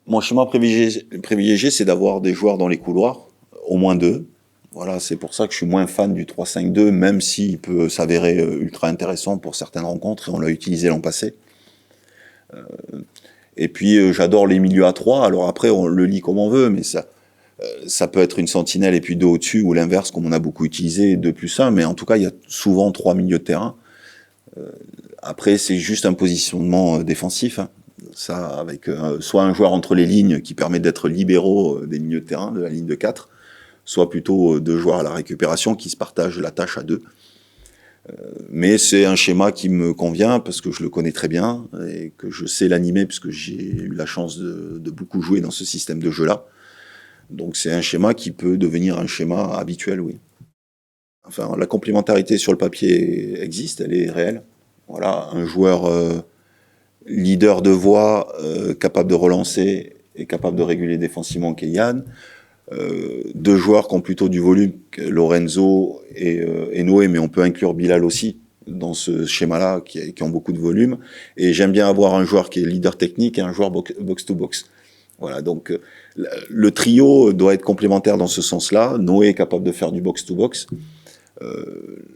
Mon schéma privilégié, c'est d'avoir des joueurs dans les couloirs, au moins deux. Voilà, c'est pour ça que je suis moins fan du 3-5-2, même s'il peut s'avérer ultra intéressant pour certaines rencontres, et on l'a utilisé l'an passé. Et puis j'adore les milieux à 3. Alors après, on le lit comme on veut, mais ça peut être une sentinelle et puis deux au-dessus, ou l'inverse, comme on a beaucoup utilisé, 2+1. Mais en tout cas, il y a souvent 3 milieux de terrain. Après, c'est juste un positionnement défensif, hein. Ça, avec soit un joueur entre les lignes qui permet d'être libéraux des milieux de terrain, de la ligne de 4, soit plutôt deux joueurs à la récupération qui se partagent la tâche à deux. Mais c'est un schéma qui me convient parce que je le connais très bien et que je sais l'animer puisque j'ai eu la chance de beaucoup jouer dans ce système de jeu-là. Donc c'est un schéma qui peut devenir un schéma habituel, oui. Enfin, la complémentarité sur le papier existe, elle est réelle. Voilà, un joueur leader de voie, capable de relancer et capable de réguler défensivement Kylian. Deux joueurs qui ont plutôt du volume, Lorenzo et Noé, mais on peut inclure Bilal aussi dans ce schéma-là, qui ont beaucoup de volume. Et j'aime bien avoir un joueur qui est leader technique et un joueur box-to-box. Voilà, donc le trio doit être complémentaire dans ce sens-là. Noé est capable de faire du box-to-box.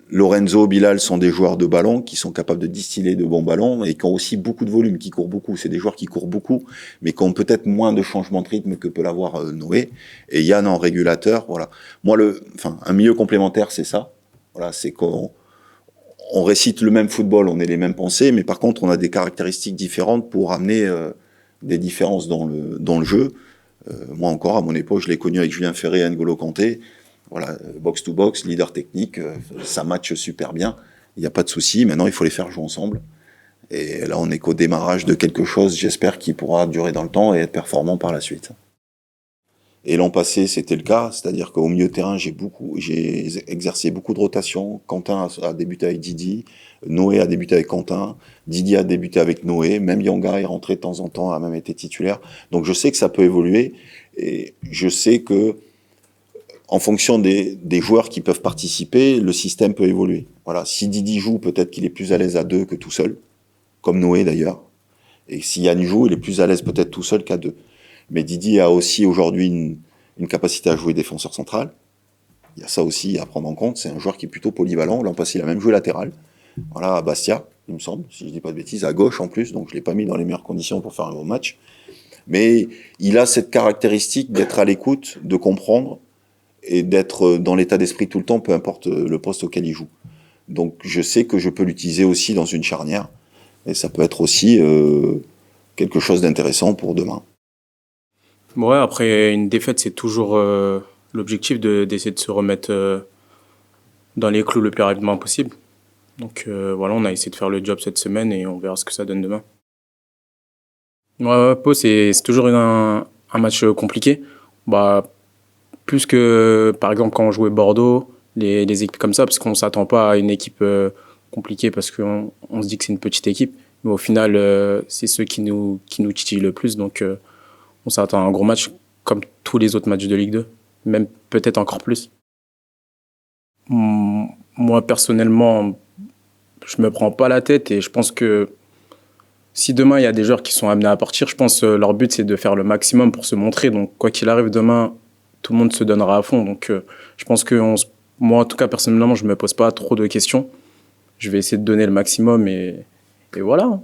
Lorenzo, Bilal sont des joueurs de ballon qui sont capables de distiller de bons ballons et qui ont aussi beaucoup de volume, qui courent beaucoup. C'est des joueurs qui courent beaucoup, mais qui ont peut-être moins de changement de rythme que peut l'avoir Noé. Et Yann en régulateur, voilà. Moi, un milieu complémentaire, c'est ça. Voilà, c'est qu'on récite le même football, on a les mêmes pensées, mais par contre, on a des caractéristiques différentes pour amener des différences dans le jeu. Moi encore, à mon époque, je l'ai connu avec Julien Ferré et N'Golo Kanté. Voilà, box-to-box, leader technique, ça match super bien. Il n'y a pas de souci. Maintenant, il faut les faire jouer ensemble. Et là, on est qu'au démarrage de quelque chose, j'espère, qui pourra durer dans le temps et être performant par la suite. Et l'an passé, c'était le cas, c'est-à-dire qu'au milieu de terrain, j'ai exercé beaucoup de rotations. Quentin a débuté avec Didi, Noé a débuté avec Quentin, Didi a débuté avec Noé, même Yanga est rentré de temps en temps, a même été titulaire. Donc je sais que ça peut évoluer, et je sais que en fonction des joueurs qui peuvent participer, le système peut évoluer. Voilà, si Didi joue, peut-être qu'il est plus à l'aise à deux que tout seul, comme Noé d'ailleurs. Et si Yann joue, il est plus à l'aise peut-être tout seul qu'à deux. Mais Didi a aussi aujourd'hui une capacité à jouer défenseur central. Il y a ça aussi à prendre en compte. C'est un joueur qui est plutôt polyvalent. L'an passé, il a même joué latéral. Voilà, à Bastia, il me semble, si je ne dis pas de bêtises, à gauche en plus. Donc je ne l'ai pas mis dans les meilleures conditions pour faire un bon match. Mais il a cette caractéristique d'être à l'écoute, de comprendre et d'être dans l'état d'esprit tout le temps, peu importe le poste auquel il joue. Donc je sais que je peux l'utiliser aussi dans une charnière. Et ça peut être aussi quelque chose d'intéressant pour demain. Ouais, après une défaite, c'est toujours l'objectif d'essayer de se remettre dans les clous le plus rapidement possible. Donc voilà, on a essayé de faire le job cette semaine et on verra ce que ça donne demain. Ouais, Pau, c'est toujours un match compliqué. Bah, plus que, par exemple, quand on jouait Bordeaux, les équipes comme ça, parce qu'on ne s'attend pas à une équipe compliquée parce qu'on se dit que c'est une petite équipe. Mais au final, c'est ceux qui nous titillent le plus. Donc, on s'attend à un gros match comme tous les autres matchs de Ligue 2, même peut-être encore plus. Moi, personnellement, je me prends pas la tête et je pense que si demain il y a des joueurs qui sont amenés à partir, je pense que leur but c'est de faire le maximum pour se montrer. Donc, quoi qu'il arrive demain, tout le monde se donnera à fond. Donc, je pense que moi, en tout cas, personnellement, je me pose pas trop de questions. Je vais essayer de donner le maximum et voilà.